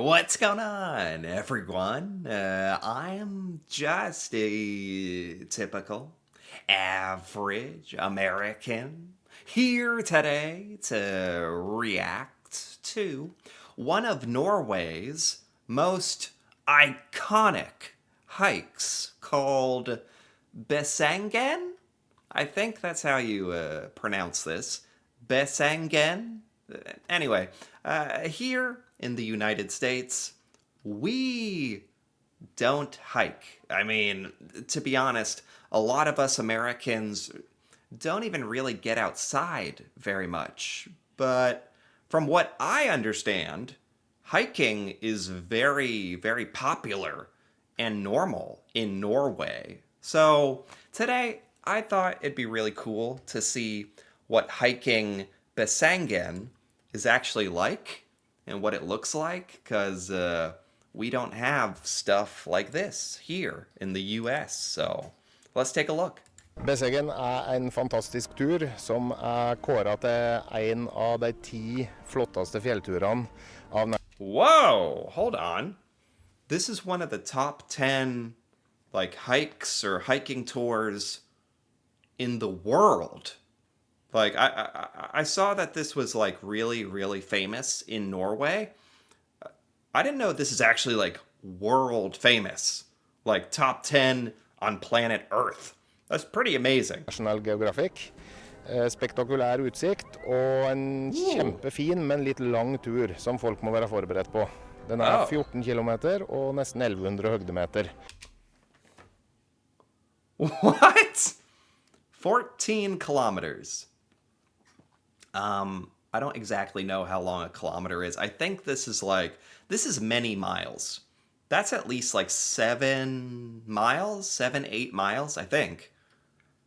What's going on, everyone? I'm just a typical, average American here today to react to one of Norway's most iconic hikes called Besseggen. I think that's how you pronounce this. Besseggen. Anyway, here in the United States, we don't hike. I mean, to be honest, a lot of us Americans don't even really get outside very much. But from what I understand, hiking is very, very popular and normal in Norway. So today, I thought it'd be really cool to see what hiking Besseggen is actually like and what it looks like, because we don't have stuff like this here in the US. So let's take a look. Besseggen en fantastisk tur som kåret til en av de 10 flotteste fjellturene av Whoa, hold on. This is one of the top 10 like hikes or hiking tours in the world. Like I saw that this was like really, really famous in Norway. I didn't know this is actually like world famous, like top 10 on planet Earth. That's pretty amazing. National Geographic. Spektakulær utsikt og en kjempefin, men litt lang tur som folk må være forberedt på. Den 14 kilometer og nesten 1100 høgdemeter. What? 14 kilometers. I don't exactly know how long a kilometer is. I think this is many miles. That's at least like 7 miles, 7, 8 miles, I think.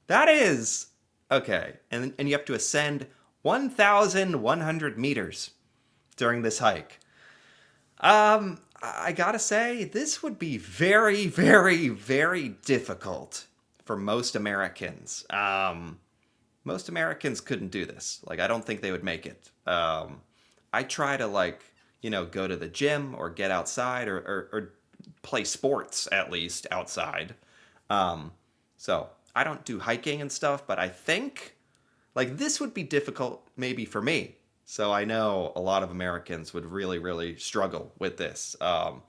That is, okay. And you have to ascend 1,100 meters during this hike. I gotta say, this would be very, very, very difficult for most Americans. Most Americans couldn't do this. Like, I don't think they would make it. I try to, like, go to the gym or get outside or play sports, at least, outside. So I don't do hiking and stuff, but I think, like, this would be difficult maybe for me. So I know a lot of Americans would really, really struggle with this. But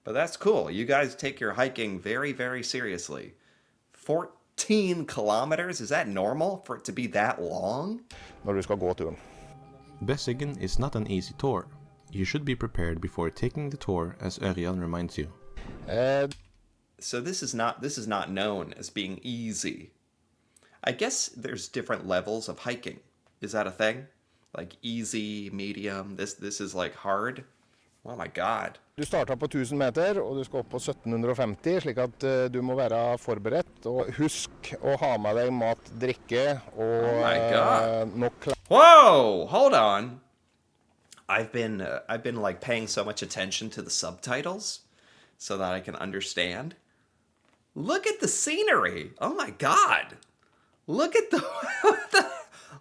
that's cool. You guys take your hiking very, very seriously. 14 kilometers? Is that normal for it to be that long? Når du skal gå turen. Besseggen is not an easy tour. You should be prepared before taking the tour, as Ørjan reminds you. So this is not known as being easy. I guess there's different levels of hiking. Is that a thing? Like easy, medium, this is like hard? Oh my god. Du starter på 1000 meter, og du skal opp på 1750, slik at du må være forberedt. Og husk å ha med deg mat, drikke og nok klær. Whoa, hold on. I've been like paying so much attention to the subtitles so that I can understand. Look at the scenery. Oh my god. Look at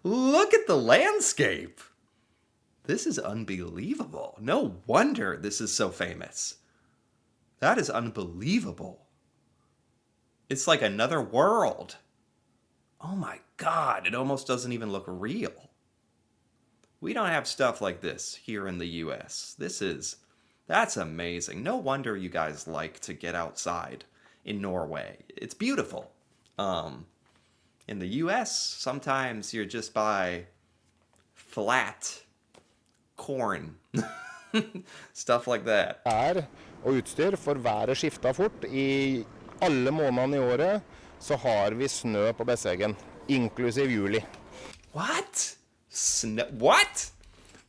look at the landscape. This is unbelievable. No wonder this is so famous. That is unbelievable. It's like another world. Oh my god, it almost doesn't even look real. We don't have stuff like this here in the US. That's amazing. No wonder you guys like to get outside in Norway. It's beautiful. In the US, sometimes you're just by flat corn. Stuff like that. Og utstyr, for været skifter fort. I alle månedene i året så har vi snø på Besseggen, inklusiv juli. What? Snow? What?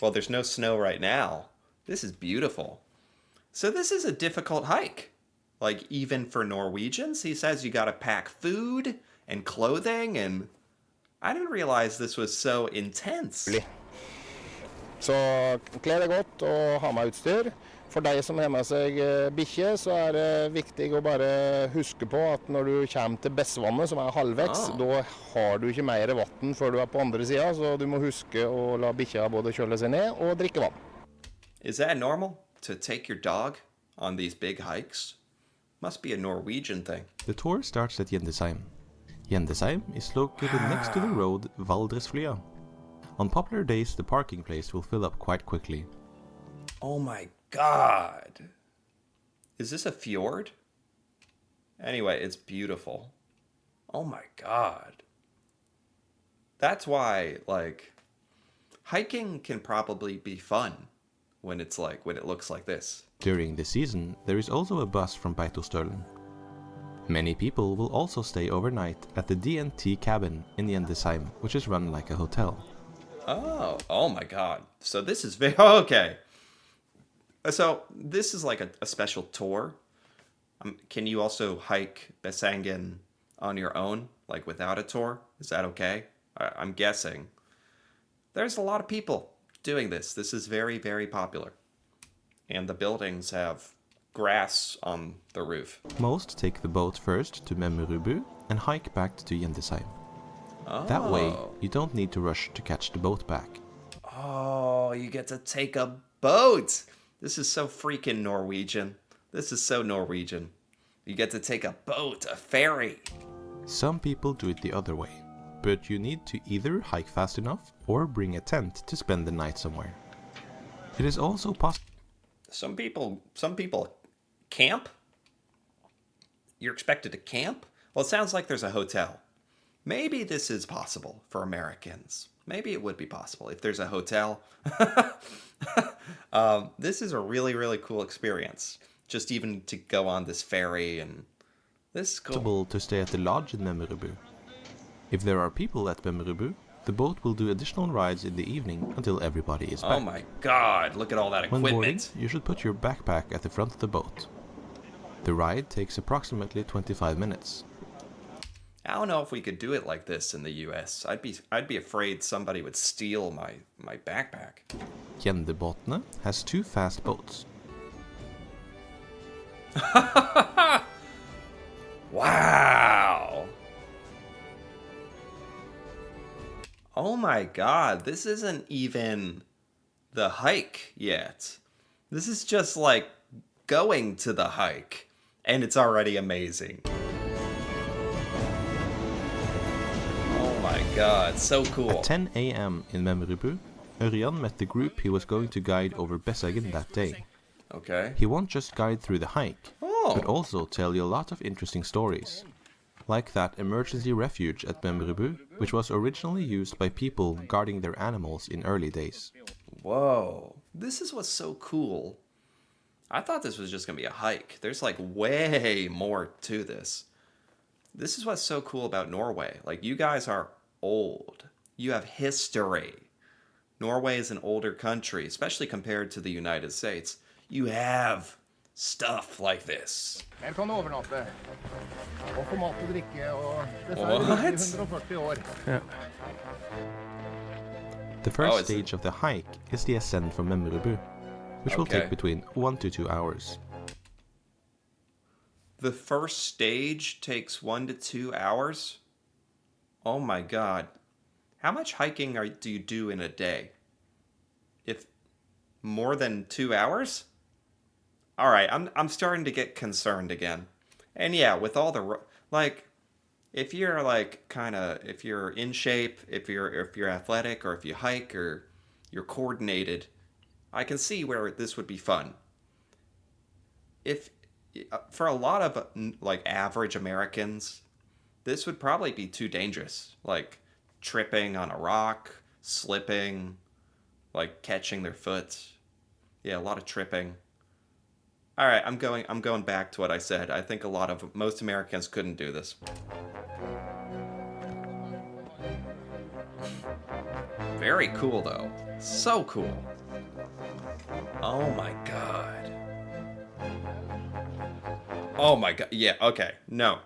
Well, there's no snow right now. This is beautiful. So this is a difficult hike. Like, even for Norwegians, he says you gotta pack food and clothing, and I didn't realize this was so intense. Så kle deg godt og ha med utstyr. For deg som har med seg bikkje, så det viktig å bare huske på at når du kommer til Bessvannet, som halvveis, da har du ikke mer vatten før du på andre siden, så du må huske å la bikkja både kjøle seg ned og drikke vann. Is that normal? to take your dog on these big hikes? Must be a Norwegian thing. The tour starts at Jendesheim. Jendesheim is located next to the road Valdresflya. On popular days, the parking place will fill up quite quickly. Oh my god. Is this a fjord? Anyway, it's beautiful. Oh my god. That's why, like, hiking can probably be fun when it looks like this. During the season, there is also a bus from Beitostølen. Many people will also stay overnight at the DNT cabin in Jendesheim, which is run like a hotel. Oh my god. So this is very, okay. So this is like a special tour. Can you also hike Besseggen on your own, like without a tour? Is that okay? I'm guessing. There's a lot of people doing this. This is very, very popular. And the buildings have grass on the roof. Most take the boat first to Memmerubu and hike back to Jendesheim. That way, you don't need to rush to catch the boat back. Oh, you get to take a boat. This is so freaking Norwegian. This is so Norwegian. You get to take a boat, a ferry. Some people do it the other way, but you need to either hike fast enough or bring a tent to spend the night somewhere. It is also possible. Some people camp? You're expected to camp? Well, it sounds like there's a hotel. Maybe this is possible for Americans. Maybe it would be possible if there's a hotel. This is a really, really cool experience. Just even to go on this ferry, and this is cool. Possible to stay at the lodge in Memmerubu. If there are people at Memmerubu, the boat will do additional rides in the evening until everybody is back. Oh my god, look at all that When boarding, equipment. you should put your backpack at the front of the boat. The ride takes approximately 25 minutes. I don't know if we could do it like this in the US. I'd be afraid somebody would steal my backpack. Gjendebåtene has 2 fast boats. Wow. Oh my god, this isn't even the hike yet. This is just like going to the hike, and it's already amazing. Oh my god, so cool. At 10 a.m. in Memmerubu, Ørjan met the group he was going to guide over Besseggen that day. Okay. He won't just guide through the hike, but also tell you a lot of interesting stories. Like that emergency refuge at Memmerubu, which was originally used by people guarding their animals in early days. Whoa, this is what's so cool. I thought this was just gonna be a hike. There's like way more to this. This is what's so cool about Norway. Like, you guys are old. You have history. Norway is an older country, especially compared to the United States. You have stuff like this. Her kan du overnatte. Og få mat og drikke, og dette er What? i 140 år. The first it's- stage of the hike is the ascent from Memmerubu, which will Okay. take between 1 to 2 hours. The first stage takes 1 to 2 hours? Oh my god. How much hiking do you do in a day? If more than 2 hours? All right, I'm starting to get concerned again. And yeah, with all the like, if you're like if you're in shape, if you're athletic, or if you hike, or you're coordinated, I can see where this would be fun. If for a lot of like average Americans, this would probably be too dangerous. Like tripping on a rock, slipping, like catching their foot. Yeah, a lot of tripping. All right, I'm going back to what I said. I think most Americans couldn't do this. Very cool though. So cool. Oh my god. Oh my god. Yeah, okay. No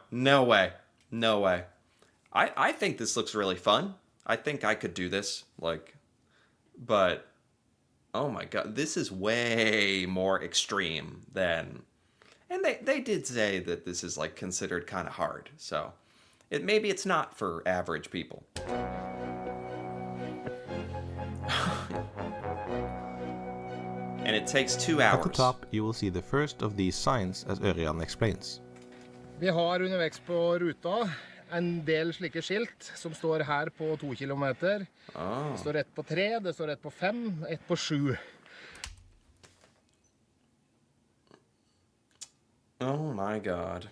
way. No way. I think this looks really fun. I think I could do this, but oh my god, this is way more extreme than, and they did say that this is like considered kind of hard, so maybe it's not for average people. and it takes 2 At the hours. top, you will see the first of these signs, as Ørjan explains. Vi har underveis på ruta en del slike skilt som står her på 2 kilometer. Det står ett på 3, det står ett på 5, ett på 7. Oh my god.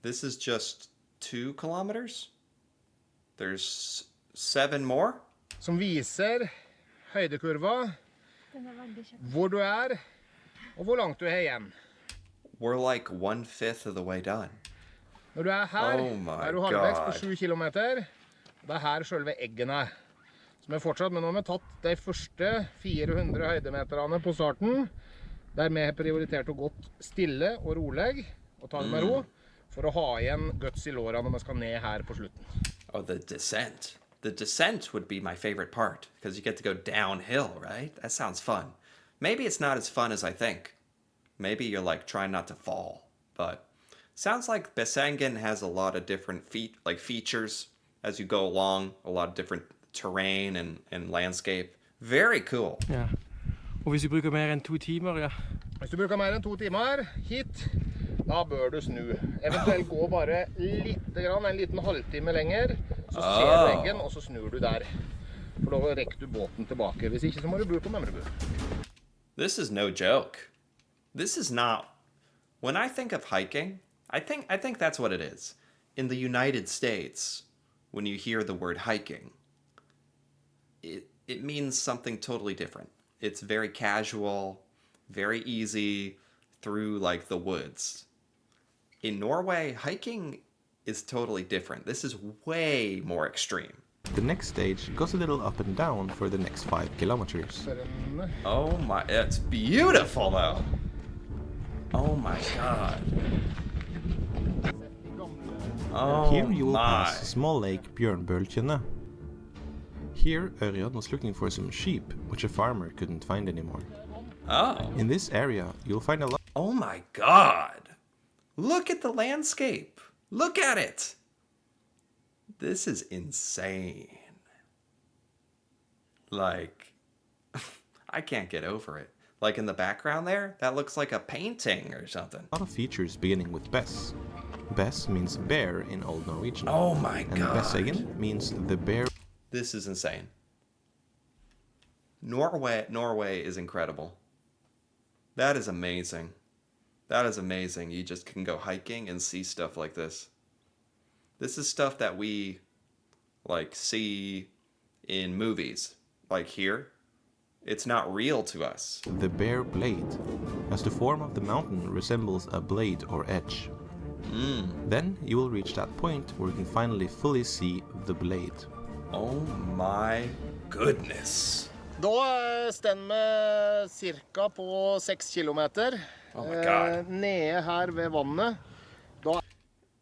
This is just 2 kilometers? There's 7 more? Som viser høydekurva, hvor du og hvor langt du igjen. We're like 1/5 of the way done. Når du her, Oh my du halvveis på God. 7 kilometer. Det her selve eggene. Som fortsatt, men nå har vi tatt de første 400 høydemeterne på starten, der vi har prioritert å gå stille og rolig, og ta det med ro, for å ha igjen guts I låra når vi skal ned her på slutten. Oh, the descent. The descent would be my favorite part, because you get to go downhill, right? That sounds fun. Maybe it's not as fun as I think. Maybe you're like trying not to fall, but sounds like Besseggen has a lot of different features as you go along, a lot of different terrain and landscape. Very cool. Ja. Og hvis du bruker mer enn 2 timer, ja. Hvis du bruker mer enn 2 timer hit, da bør du snu. Eventuelt gå bare litt grann, en liten halvtime lenger, så ser du eggen, og så snur du der. For da rekker du båten tilbake. Hvis ikke, så må du bo på Memrebu. This is no joke. This is not... When I think of hiking, I think that's what it is. In the United States, when you hear the word hiking, it means something totally different. It's very casual, very easy, through like the woods. In Norway, hiking is totally different. This is way more extreme. The next stage goes a little up and down for the next 5 kilometers. Oh my, it's beautiful though. Oh my god. Oh Here you will my. pass small lake Bjørnbølkene. Here, Ørjan was looking for some sheep, which a farmer couldn't find anymore. Oh. In this area, you'll find a lot Oh my god. Look at the landscape. Look at it. This is insane. Like, I can't get over it. Like in the background there, that looks like a painting or something. of features beginning with Bess. Bess means bear in Old Norwegian. Oh my And god. Besseggen means the bear. This is insane. Norway is incredible. That is amazing. That is amazing. You just can go hiking and see stuff like this. This is stuff that we like see in movies. Like here, it's not real to us. The bear blade, as the form of the mountain resembles a blade or edge. Then you will reach that point where you can finally fully see the blade. Oh my goodness. Da stender vi cirka på 6 kilometer. Oh my god. Nede her ved vannet.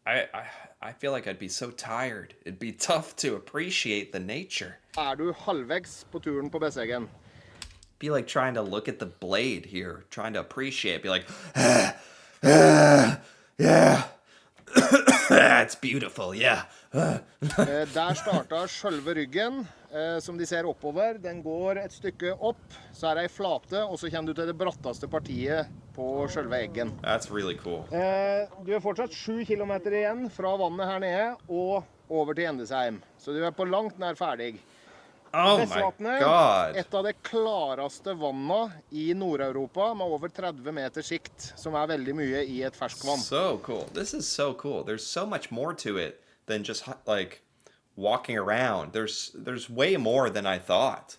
I feel like I'd be so tired. It'd be tough to appreciate the nature. Du halvveis på turen på Besseggen. Be like trying to look at the blade here, trying to appreciate, be like, yeah, it's beautiful, yeah. Der starter selve ryggen, som de ser oppover. Den går et stykke opp, så det en flate, og så kommer du til det bratteste partiet på selve eggen. That's really cool. Du har fortsatt 7 kilometer igjen fra vannet her nede, og over til Endesheim. Så du på langt nær ferdig. Oh my Bessvatnet, god. et av de klareste vannene I Nord-Europa, med over 30 meter sikt, som veldig mye I et ferskvann. So cool. This is so cool. There's so much more to it than just like walking around. There's way more than I thought.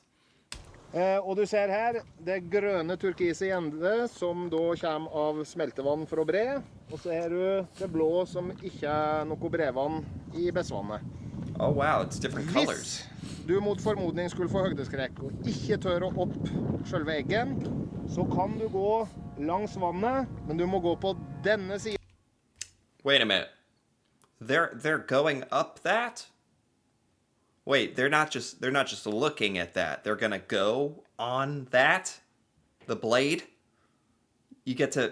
Og du ser her, det grønne turkise gjende, som da kommer av smeltevann fra bre. Og så har du det blå, som ikke noe brevann I Bessvannet. Oh wow, it's different colors. Hvis du mot formodning skulle få høydeskrekk og ikke tørre opp selve eggen, så kan du gå langs vannet, men du må gå på denne siden. Wait a minute. They're going up that? Wait, they're not just looking at that. They're gonna go on that? The blade? You get to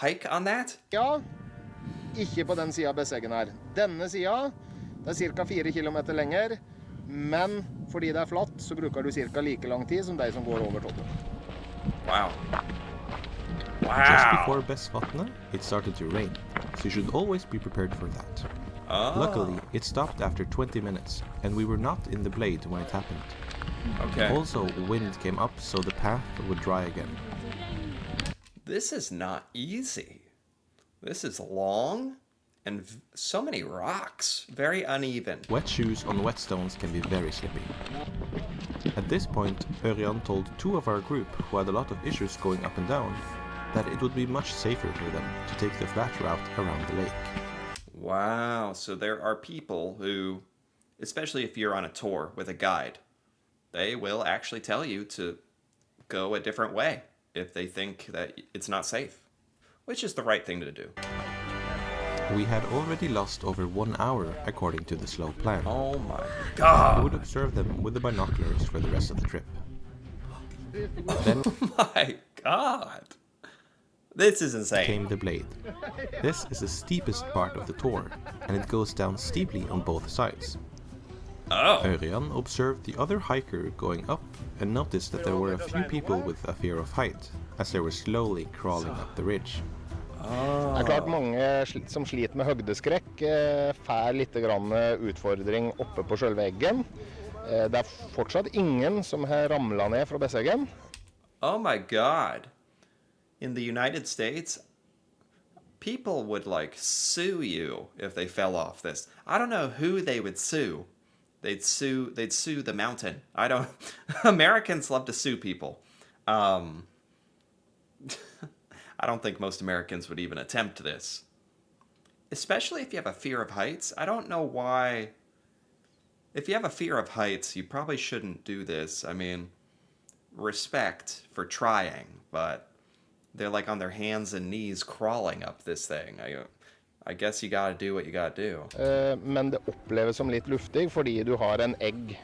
hike on that? Ja, ikke på den siden av Besseggen her. Denne siden, det cirka 4 kilometer lenger, men fordi det flatt, så bruker du cirka like lang tid som de som går over toppen. Wow. Just Wow. before Besseggen, it started to rain, so you should always be prepared for that. Luckily, it stopped after 20 minutes, and we were not in the blade when it happened. Okay. Also, wind came up so the path would dry again. This is not easy. This is long and so many rocks. Very uneven. Wet shoes on wet stones can be very slippy. At this point, Örjan told two of our group who had a lot of issues going up and down that it would be much safer for them to take the flat route around the lake. Wow. So there are people who, especially if you're on a tour with a guide, they will actually tell you to go a different way if they think that it's not safe, which is the right thing to do. We had already lost over 1 hour according to the slow plan. Oh my We would God. observe them with the binoculars for the rest of the trip. Then My God. This is insane. came the blade. This is the steepest part of the tour, and it goes down steeply on both sides. Oh. Örjan observed the other hiker going up and noticed that there were a few people with a fear of height, as they were slowly crawling up the ridge. Det er klart mange som sliter med høydeskrekk får litt grann utfordring oppe på selve eggen. Det er fortsatt ingen som har ramlet ned fra Besseggen. Oh my God. In the United States, people would like sue you if they fell off this. I don't know who they would sue. They'd sue the mountain. I don't Americans love to sue people. I don't think most Americans would even attempt this. Especially if you have a fear of heights. I don't know why. If you have a fear of heights, you probably shouldn't do this. I mean, respect for trying, but they're like on their hands and knees crawling up this thing. I guess you gotta do what you gotta do. Men det oppleves som litt luftig fordi du har en egg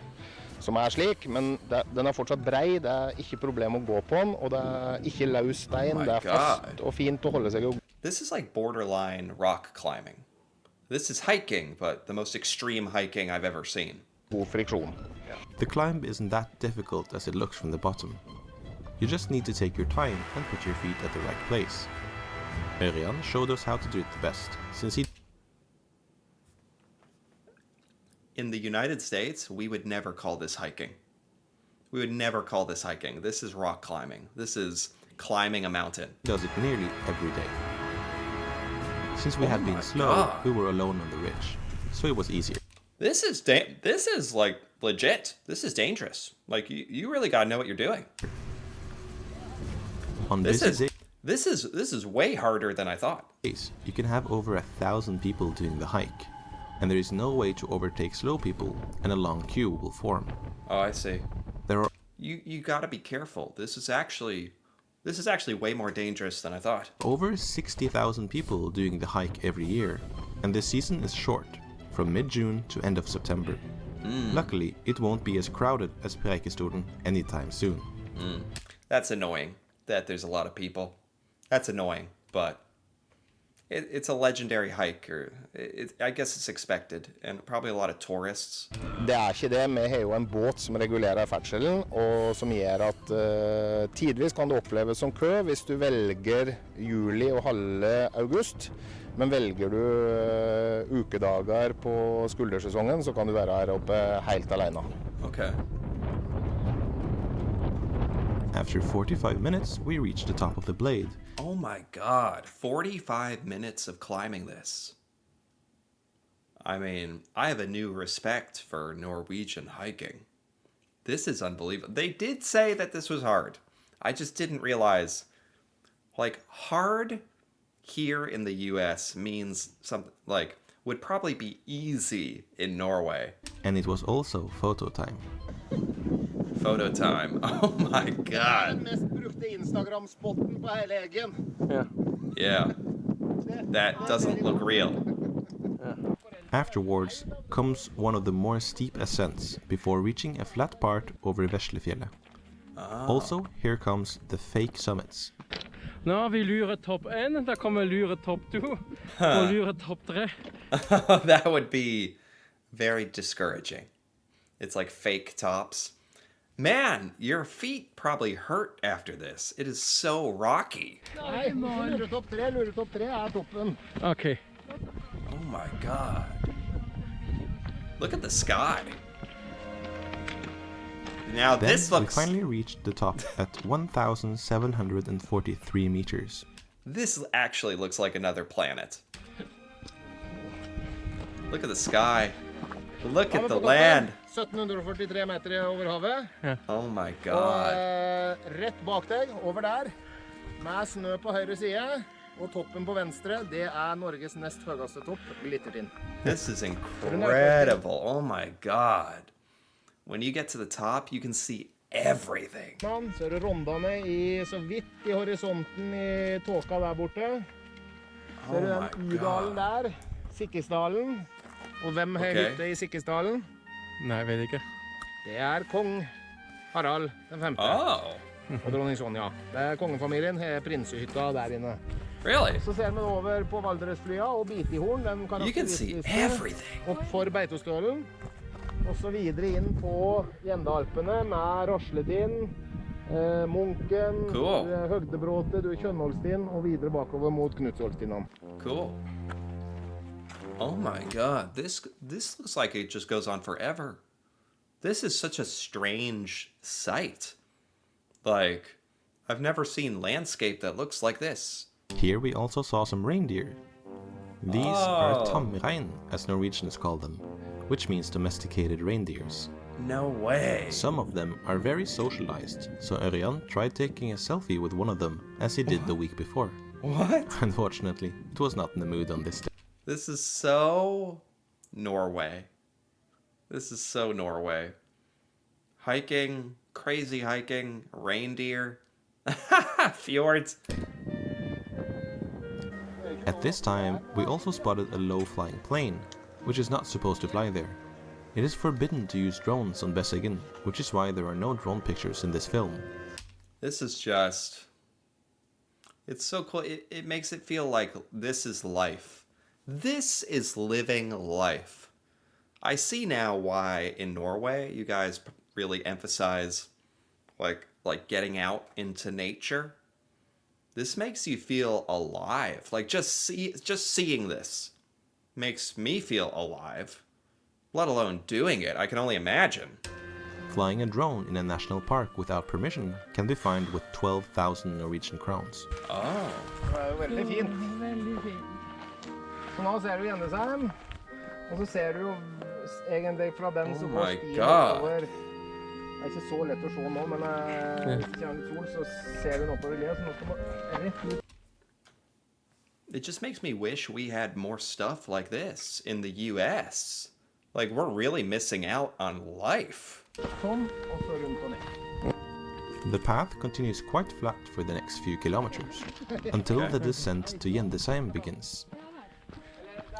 som er slik, men den er fortsatt brei, det er ikke problem å gå på den, og det er ikke løs stein, Oh my det er fast God. og fint å holde seg i. This is like borderline rock climbing. This is hiking, but the most extreme hiking I've ever seen. God friksjon. The climb isn't that difficult as it looks from the bottom. You just need to take your time and put your feet at the right place. Örjan showed us how to do it the best, since he In the United States, we would never call this hiking. We would never call this hiking. This is rock climbing. This is climbing a mountain. does it nearly every day. Since we Oh had my been slow, God. we were alone on the ridge, so it was easier. This is like legit. This is dangerous. Like you really gotta know what you're doing. On This busy is way harder than I thought. days, you can have over 1,000 people doing the hike, and there is no way to overtake slow people, and a long queue will form. Oh, I see. There are You gotta be careful. This is actually way more dangerous than I thought. over 60,000 people doing the hike every year, and the season is short, from mid-June to end of September. Luckily, it won't be as crowded as Preikestolen anytime soon. That's annoying that there's a lot of people. That's annoying, but it's a legendary hike, or I guess it's expected, and probably a lot of tourists. Det er ikke det, vi har jo en båt som regulerer ferdselen, og som gjør at tidvis kan det oppleves som kø hvis du velger juli og halve august. Men velger du ukedager på skuldersesongen, så kan du være her oppe helt alene. Okay. After 45 minutes, we reached the top of the blade. Oh my God, 45 minutes of climbing this. I mean, I have a new respect for Norwegian hiking. This is unbelievable. They did say that this was hard. I just didn't realize, like, hard here in the US means something, like, would probably be easy in Norway. And it was also photo time. Photo time. Oh my God. mest brukte Instagram-spotten på hele eggen. Ja. Yeah. That doesn't look real. Afterwards comes one of the more steep ascents before reaching a flat part over Veslefjellet. Also, here comes the fake summits. Nå har vi luret topp 1, da kommer luret topp 2, og luret topp 3. That would be very discouraging. It's like fake tops. Man, your feet probably hurt after this. It is so rocky. Nei, luretopp 3. Luretopp 3 toppen. Okay. Oh my God. Look at the sky. Now Then this looks... we finally reached the top at 1,743 meters. This actually looks like another planet. Look at the sky. Look at the land. 1743 meter over havet. Oh my Og God. rett bak deg, over der, med snø på høyre side, og toppen på venstre, det Norges nest høyeste topp, Glittertind. This is incredible. Oh my God. When you get to the top, you can see everything. Så du Rondane så vidt i horisonten i tåka der borte. Ser du den U-dalen der, Sikkesdalen. Og hvem har hytte i Sikkesdalen? Nei, jeg vet ikke. Det kong Harald den 5. Oh, Og dronning Sonja. Det kongefamilien har prinsehytta der inne. really? Så ser vi over på Valdresflya og Bitihorn, den You can see karakteristiske everything. opp for Beitostølen. Og så videre inn på Gjendealpene med Rasletind, Munken, Cool. Høgdebråte, Kjønnholstind og videre bakover mot Knutsholstinden. Cool. Oh my God. This looks like it just goes on forever. This is such a strange sight. Like, I've never seen landscape that looks like this. Here we also saw some reindeer. These are tamrein, as Norwegians call them, which means domesticated reindeers. No way. Some of them are very socialized, so Ørjan tried taking a selfie with one of them, as he did the week before. What? Unfortunately, it was not in the mood on this day. This is so Norway. This is so Norway. Hiking, crazy hiking, reindeer, fjords. At this time, we also spotted a low-flying plane, which is not supposed to fly there. It is forbidden to use drones on Besseggen, which is why there are no drone pictures in this film. This is just... It's so cool. It makes it feel like this is life. This is living life. I see now why in Norway you guys really emphasize like getting out into nature. This makes you feel alive. Like just seeing this makes me feel alive. Let alone doing it. I can only imagine. Flying a drone in a national park without permission can be fined with 12,000 Norwegian crowns. Oh. Det jo veldig fint. Veldig fint. Så nå ser du Gjendesheim, og så ser du jo egentlig fra den som Oh går my stien God. oppover. Det ikke så lett å se nå, men hvis det kommer litt sol, så ser du oppover gled, så nå skal man rett ut. It just makes me wish we had more stuff like this in the US. Like, we're really missing out on life. Sånn, og så rundt og ned. The path continues quite flat for the next few kilometers, until the descent to Gjendesheim begins.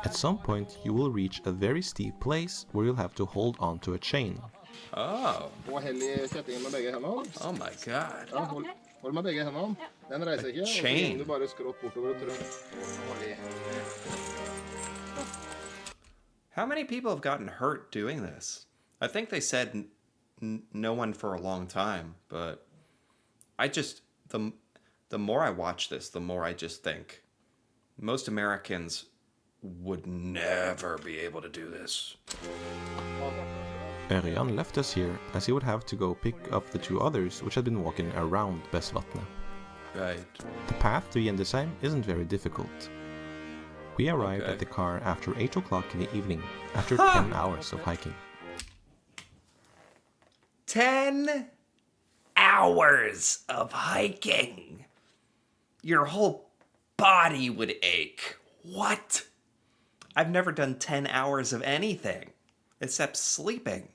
At some point, you will reach a very steep place where you'll have to hold on to a chain. Oh. Og hell i kjettingen med begge hendene. Oh my God. Ja, hold med begge hendene. Den reiser ikke, og så Chain. gjenger du bare skrått bortover og trøm. Hold i. How many people have gotten hurt doing this? I think they said no one for a long time, but I just, the more I watch this, the more I just think most Americans would never be able to do this. Ørjan left us here as he would have to go pick up the two others which had been walking around Bessvatnet. Right. The path to Gjendesheim isn't very difficult. We arrived at the car after 8 o'clock in the evening, after 10 hours of hiking. 10 hours of hiking. Your whole body would ache. What? I've never done 10 hours of anything except sleeping.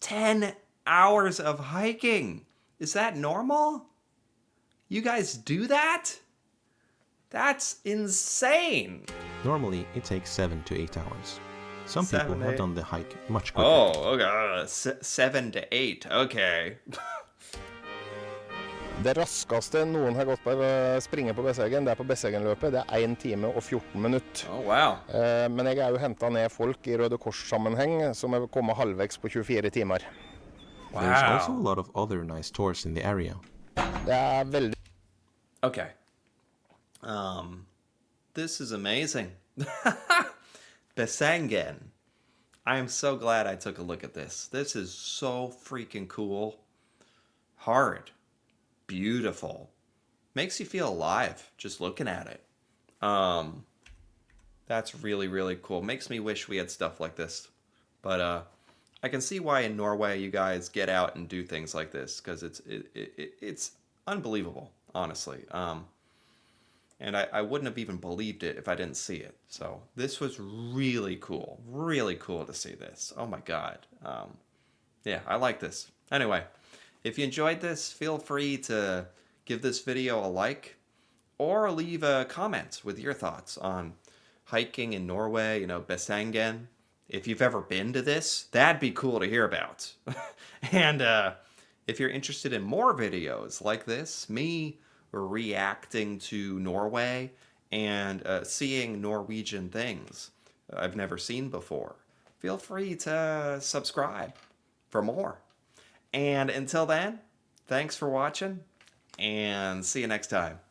10 hours of hiking. Is that normal? You guys do that? That's insane. Normally, it takes 7 to 8 hours. Some 7 people to have 8. done the hike much quicker. Oh, okay. 7 to 8. Okay. Det raskeste noen har gått på springe på Besseggen, det på Besseggenløpet, det 1 time og 14 minutter. Oh, wow. Men jeg jo hentet ned folk i Røde Kors-sammenheng som kommet halvveis på 24 timer. There's also a Wow. lot of other nice tours in the area. Det er veldig Okay. This is amazing. Besseggen. I am so glad I took a look at this. This is so freaking cool. Hard. Beautiful. Makes you feel alive just looking at it. That's really, really cool. Makes me wish we had stuff like this. But I can see why in Norway you guys get out and do things like this, because it's unbelievable, honestly. And I wouldn't have even believed it if I didn't see it. So this was really cool. Really cool to see this. Oh my God. Yeah, I like this. Anyway, if you enjoyed this, feel free to give this video a like or leave a comment with your thoughts on hiking in Norway, Besseggen. If you've ever been to this, that'd be cool to hear about. And if you're interested in more videos like this, me reacting to Norway and seeing Norwegian things I've never seen before, feel free to subscribe for more. And until then, thanks for watching, and see you next time.